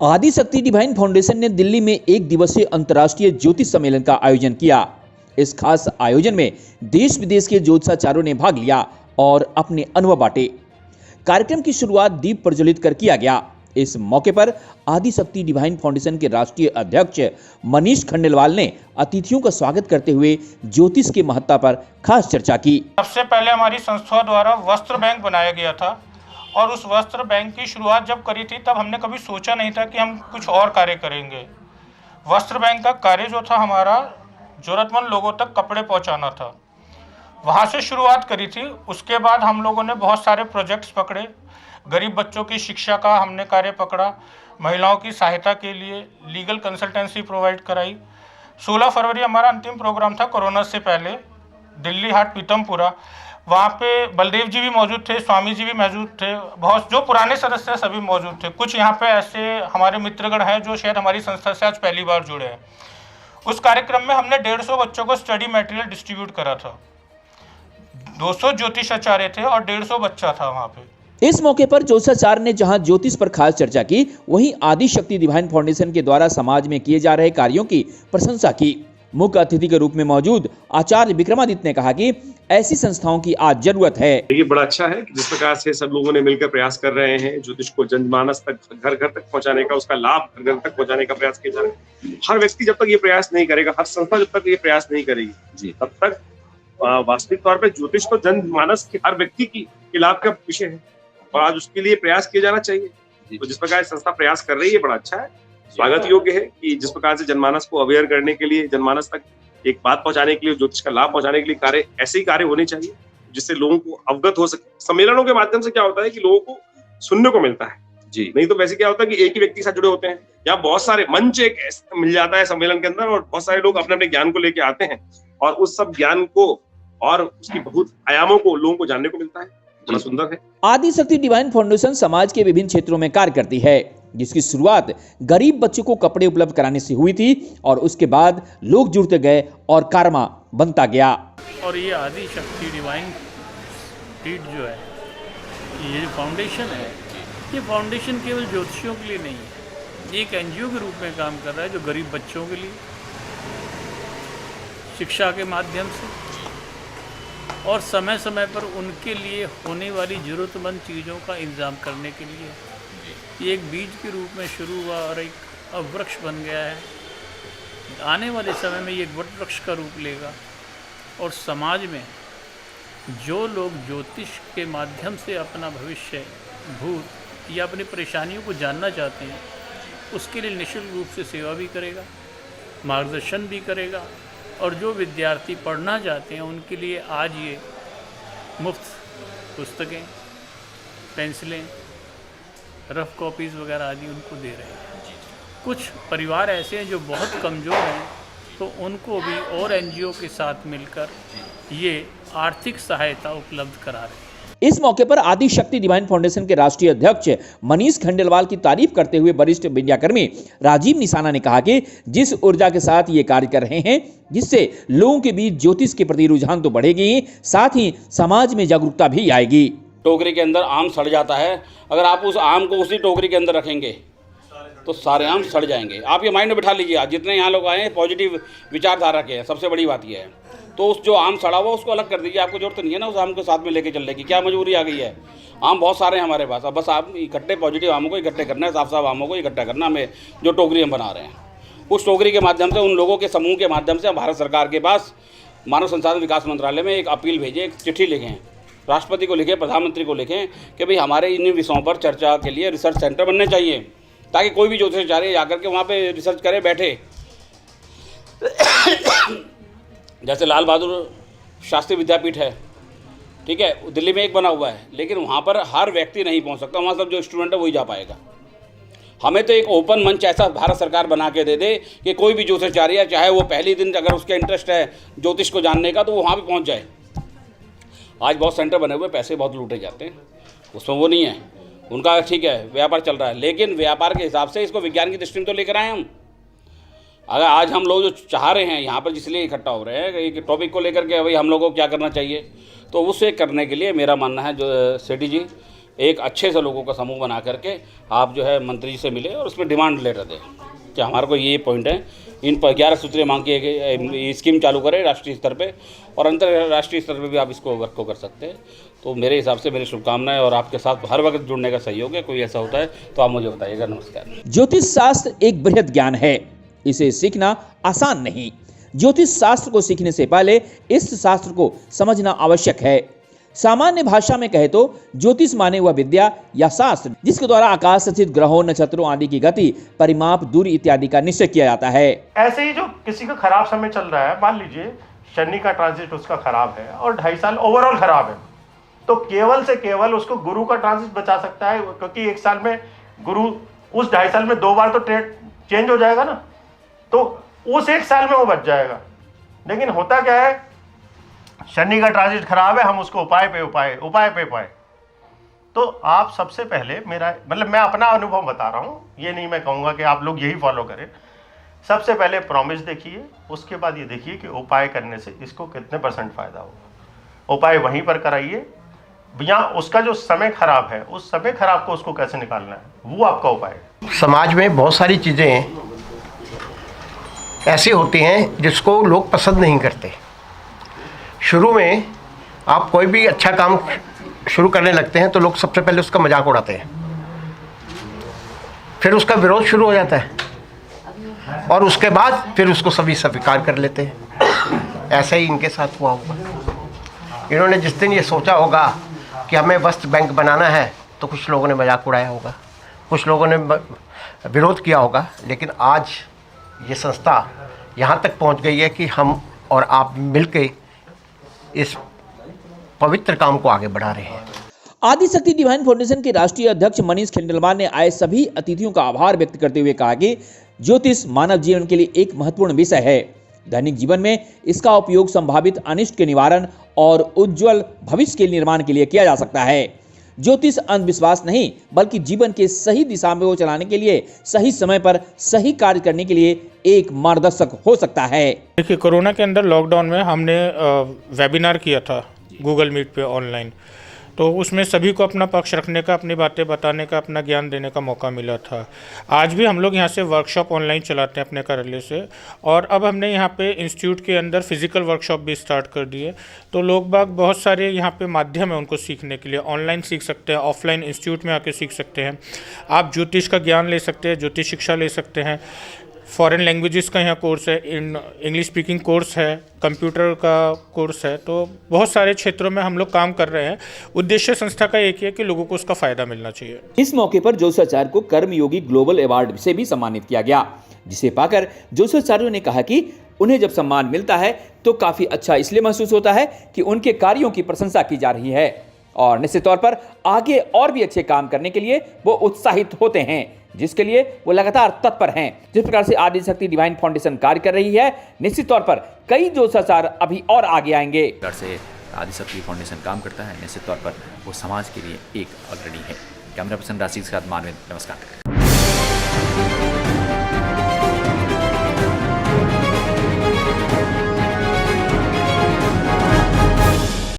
Adishakti divine foundation ने दिल्ली में एक दिवसीय अंतर्राष्ट्रीय ज्योतिष सम्मेलन का आयोजन किया। इस खास आयोजन में देश विदेश के ज्योतिषाचार्यों ने भाग लिया और अपने अनुभव बांटे। कार्यक्रम की शुरुआत दीप प्रज्वलित कर किया गया। इस मौके पर आदिशक्ति डिवाइन फाउंडेशन के राष्ट्रीय अध्यक्ष मनीष खंडेलवाल ने अतिथियों का स्वागत करते हुए ज्योतिष की महत्ता पर खास चर्चा की। सबसे पहले हमारी संस्था द्वारा वस्त्र बैंक बनाया गया था और उस वस्त्र बैंक की शुरुआत जब करी थी तब हमने कभी सोचा नहीं था कि हम कुछ और कार्य करेंगे। वस्त्र बैंक का कार्य जो था हमारा जरूरतमंद लोगों तक कपड़े पहुंचाना था, वहां से शुरुआत करी थी। उसके बाद हम लोगों ने बहुत सारे प्रोजेक्ट्स पकड़े। गरीब बच्चों की शिक्षा का हमने कार्य पकड़ा, महिलाओं की सहायता के लिए लीगल कंसल्टेंसी प्रोवाइड कराई। 16 फरवरी हमारा अंतिम प्रोग्राम था कोरोना से पहले, दिल्ली हाट पीतमपुरा। वहाँ पे बलदेव जी भी मौजूद थे, स्वामी जी भी मौजूद थे, बहुत जो पुराने सदस्य हैं सभी मौजूद थे। कुछ यहाँ पे ऐसे हमारे मित्रगण हैं जो शायद हमारी संस्था से आज पहली बार जुड़े हैं। उस कार्यक्रम में हमने 150 बच्चों को स्टडी मटेरियल डिस्ट्रीब्यूट करा था। 200 ज्योतिषाचार्य थे और 150 बच्चा था वहाँ पे। इस मौके पर ज्योतिषाचार्य ने जहां ज्योतिष पर खास चर्चा की, वहीं आदिशक्ति डिवाइन फाउंडेशन के द्वारा समाज में किए जा रहे कार्यों की प्रशंसा की। मुख्य अतिथि के रूप में मौजूद आचार्य विक्रमादित्य ने कहा कि ऐसी संस्थाओं की आज जरूरत है। ये बड़ा अच्छा है जिस प्रकार से सब लोगों ने मिलकर प्रयास कर रहे हैं ज्योतिष को जनमानस तक, घर घर तक पहुंचाने का, उसका लाभ घर घर तक पहुंचाने का प्रयास किया जा रहा है। हर व्यक्ति जब तक ये प्रयास नहीं करेगा, हर संस्था जब तक ये प्रयास नहीं करेगी, तब तक वास्तविक तौर पर ज्योतिष तो जनमानस के हर व्यक्ति की लाभ का विषय है और आज उसके लिए प्रयास किया जाना चाहिए। तो जिस प्रकार संस्था प्रयास कर रही है बड़ा अच्छा है, स्वागत योग्य है कि जिस प्रकार से जनमानस को अवेयर करने के लिए, जनमानस तक एक बात पहुंचाने के लिए, ज्योतिष का लाभ पहुंचाने के लिए कार्य, ऐसे ही कार्य होने चाहिए जिससे लोगों को अवगत हो सके। सम्मेलनों के माध्यम से क्या होता है कि लोगों को सुनने को मिलता है जी, नहीं तो वैसे क्या होता है कि एक ही व्यक्ति के साथ जुड़े होते हैं या बहुत सारे मंच एक मिल जाता है सम्मेलन के अंदर और बहुत सारे लोग अपने अपने ज्ञान को लेके आते हैं और उस सब ज्ञान को और उसकी बहुत आयामों को लोगों को जानने को मिलता है। बड़ा सुंदर है। आदिशक्ति डिवाइन फाउंडेशन समाज के विभिन्न क्षेत्रों में कार्य करती है, जिसकी शुरुआत गरीब बच्चों को कपड़े उपलब्ध कराने से हुई थी और उसके बाद लोग जुड़ते गए और कारवा बनता गया। और ये आदिशक्ति डिवाइन स्ट्रीट जो है, ये जो फाउंडेशन है, ये फाउंडेशन केवल ज्योतिषियों के लिए नहीं है, एक एनजीओ के रूप में काम कर रहा है जो गरीब बच्चों के लिए शिक्षा के माध्यम से और समय समय पर उनके लिए होने वाली ज़रूरतमंद चीज़ों का इंतज़ाम करने के लिए ये एक बीज के रूप में शुरू हुआ और एक अब वृक्ष बन गया है। आने वाले समय में ये एक वट वृक्ष का रूप लेगा और समाज में जो लोग ज्योतिष के माध्यम से अपना भविष्य, भूत या अपनी परेशानियों को जानना चाहते हैं, उसके लिए निःशुल्क रूप से सेवा भी करेगा, मार्गदर्शन भी करेगा। और जो विद्यार्थी पढ़ना चाहते हैं उनके लिए आज ये मुफ्त पुस्तकें, पेंसिलें, रफ कॉपीज़ वगैरह आदि उनको दे रहे हैं। कुछ परिवार ऐसे हैं जो बहुत कमज़ोर हैं, तो उनको भी और एनजीओ के साथ मिलकर ये आर्थिक सहायता उपलब्ध करा रहे हैं। इस मौके पर आदिशक्ति डिवाइन फाउंडेशन के राष्ट्रीय अध्यक्ष मनीष खंडेलवाल की तारीफ करते हुए वरिष्ठ मीडियाकर्मी राजीव निशाना ने कहा कि जिस ऊर्जा के साथ ये कार्य कर रहे हैं, जिससे लोगों के बीच ज्योतिष के प्रति रुझान तो बढ़ेगी, साथ ही समाज में जागरूकता भी आएगी। टोकरी के अंदर आम सड़ जाता है, अगर आप उस आम को उसी टोकरी के अंदर रखेंगे तो सारे आम सड़ जाएंगे। आप ये माइंड में बिठा लीजिए, आज जितने यहाँ लोग आए हैं पॉजिटिव विचारधारा के हैं, सबसे बड़ी बात यह है। तो उस जो आम सड़ा हुआ उसको अलग कर दीजिए, आपको जरूरत नहीं है ना उस आम को साथ में लेके चलने की, क्या मजबूरी आ गई है। आम बहुत सारे हैं हमारे पास, अब बस आप इकट्ठे पॉजिटिव आमों को इकट्ठे करना है, साफ साफ आमों को इकट्ठा करना हमें, जो टोकरी हम बना रहे हैं। उस टोकरी के माध्यम से, उन लोगों के समूह के माध्यम से भारत सरकार के पास मानव संसाधन विकास मंत्रालय में एक अपील भेजें, एक चिट्ठी लिखें, राष्ट्रपति को लिखें, प्रधानमंत्री को लिखें कि भाई हमारे इन विषयों पर चर्चा के लिए रिसर्च सेंटर बनने चाहिए, ताकि कोई भी ज्योतिषाचार्य जाकर के वहाँ पे रिसर्च करे बैठे। जैसे लाल बहादुर शास्त्री विद्यापीठ है, ठीक है, दिल्ली में एक बना हुआ है, लेकिन वहाँ पर हर व्यक्ति नहीं पहुँच सकता, वहाँ सब जो स्टूडेंट है वही जा पाएगा। हमें तो एक ओपन मंच ऐसा भारत सरकार बना के दे दे कि कोई भी ज्योतिषाचार्य, चाहे वो पहली दिन अगर उसका इंटरेस्ट है ज्योतिष को जानने का, तो वो वहाँ पर पहुँच जाए। आज बहुत सेंटर बने हुए, पैसे बहुत लूटे जाते हैं, उसमें वो नहीं है, उनका ठीक है व्यापार चल रहा है, लेकिन व्यापार के हिसाब से इसको विज्ञान की दृष्टि में तो लेकर आए हम। अगर आज हम लोग जो चाह रहे हैं यहाँ पर जिसलिए इकट्ठा हो रहे हैं एक टॉपिक को लेकर के भाई हम लोगों को क्या करना चाहिए, तो उसे करने के लिए मेरा मानना है जो सेठी जी एक अच्छे से लोगों का समूह बना करके आप जो है मंत्री जी से मिले और उसमें डिमांड लेटर दें कि हमारे को ये पॉइंट है, इन पर 11 सूत्रीय मांग की स्कीम चालू करें राष्ट्रीय स्तर पे और अंतर्राष्ट्रीय स्तर पे भी आप इसको वर्क को कर सकते हैं। तो मेरे हिसाब से मेरी शुभकामनाएं और आपके साथ हर वक्त जुड़ने का सहयोग है। कोई ऐसा होता है तो आप मुझे बताइएगा। नमस्कार। ज्योतिष शास्त्र एक बृहद ज्ञान है, इसे सीखना आसान नहीं। ज्योतिष शास्त्र को सीखने से पहले इस शास्त्र को समझना आवश्यक है। सामान्य भाषा में कहे तो ज्योतिष माने वह विद्या या शास्त्र जिसके द्वारा आकाश स्थित ग्रहों, नक्षत्रों आदि की गति, परिमाप, दूरी इत्यादि का निश्चय किया जाता है। ऐसे ही जो किसी का खराब समय चल रहा है, मान लीजिए शनि का ट्रांजिट उसका खराब है और 2.5 साल ओवरऑल खराब है, तो केवल से केवल उसको गुरु का ट्रांजिट बचा सकता है, क्योंकि 1 साल में गुरु उस 2.5 साल में 2 बार तो चेंज हो जाएगा ना, तो उस 1 साल में वो बच जाएगा। लेकिन होता क्या है, शनि का ट्रांजिट खराब है, हम उसको उपाय पे उपाय। तो आप सबसे पहले मैं अपना अनुभव बता रहा हूँ, ये नहीं मैं कहूँगा कि आप लोग यही फॉलो करें। सबसे पहले प्रॉमिस देखिए, उसके बाद ये देखिए कि उपाय करने से इसको कितने % फायदा होगा। उपाय वहीं पर कराइए, या उसका जो समय खराब है उस समय खराब को उसको कैसे निकालना है, वो आपका उपाय है। समाज में बहुत सारी चीज़ें ऐसी होती हैं जिसको लोग पसंद नहीं करते। शुरू में आप कोई भी अच्छा काम शुरू करने लगते हैं तो लोग सबसे पहले उसका मजाक उड़ाते हैं, फिर उसका विरोध शुरू हो जाता है और उसके बाद फिर उसको सभी स्वीकार कर लेते हैं। ऐसा ही इनके साथ हुआ होगा। इन्होंने जिस दिन ये सोचा होगा कि हमें वस्त्र बैंक बनाना है तो कुछ लोगों ने मजाक उड़ाया होगा, कुछ लोगों ने विरोध किया होगा, लेकिन आज ये संस्था यहाँ तक पहुँच गई है कि हम और आप मिलके इस पवित्र काम को आगे बढ़ा रहे हैं। आदिशक्ति डिवाइन फाउंडेशन के राष्ट्रीय अध्यक्ष मनीष खंडेलवाल ने आए सभी अतिथियों का आभार व्यक्त करते हुए कहा कि ज्योतिष मानव जीवन के लिए एक महत्वपूर्ण विषय है। दैनिक जीवन में इसका उपयोग संभावित अनिष्ट के निवारण और उज्जवल भविष्य के निर्माण के लिए किया जा सकता है। ज्योतिष अंधविश्वास नहीं बल्कि जीवन के सही दिशा में वो चलाने के लिए, सही समय पर सही कार्य करने के लिए एक मार्गदर्शक हो सकता है। देखिए, कोरोना के अंदर लॉकडाउन में हमने वेबिनार किया था गूगल मीट पे ऑनलाइन, तो उसमें सभी को अपना पक्ष रखने का, अपनी बातें बताने का, अपना ज्ञान देने का मौका मिला था। आज भी हम लोग यहाँ से वर्कशॉप ऑनलाइन चलाते हैं अपने कार्यालय से, और अब हमने यहाँ पे इंस्टीट्यूट के अंदर फिजिकल वर्कशॉप भी स्टार्ट कर दिए। तो लोग बाग बहुत सारे यहाँ पे माध्यम है उनको सीखने के लिए, ऑनलाइन सीख सकते हैं, ऑफलाइन इंस्टीट्यूट में आके सीख सकते हैं। आप ज्योतिष का ज्ञान ले सकते हैं, ज्योतिष शिक्षा ले सकते हैं, फॉरेन लैंग्वेजेस का यहाँ कोर्स है, इंग्लिश स्पीकिंग कोर्स है, कंप्यूटर का कोर्स है। तो बहुत सारे क्षेत्रों में हम लोग काम कर रहे हैं। उद्देश्य संस्था का एक ही है कि लोगों को उसका फायदा मिलना चाहिए। इस मौके पर ज्योतिषाचार्य को कर्मयोगी ग्लोबल अवार्ड से भी सम्मानित किया गया, जिसे पाकर ज्योतिषाचार्यों ने कहा कि उन्हें जब सम्मान मिलता है तो काफी अच्छा इसलिए महसूस होता है कि उनके कार्यों की प्रशंसा की जा रही है और निश्चित तौर पर आगे और भी अच्छे काम करने के लिए वो उत्साहित होते हैं, जिसके लिए वो लगातार तत्पर हैं। जिस प्रकार से आदिशक्ति डिवाइन फाउंडेशन कार्य कर रही है, निश्चित तौर पर कई ज्योतिषाचार्य अभी और आगे आएंगे। से आदिशक्ति फाउंडेशन काम करता है, निश्चित तौर पर वो समाज के लिए एक अग्रणी है। कैमरा पर्सन राशि के साथ मानवेंद्र, नमस्कार।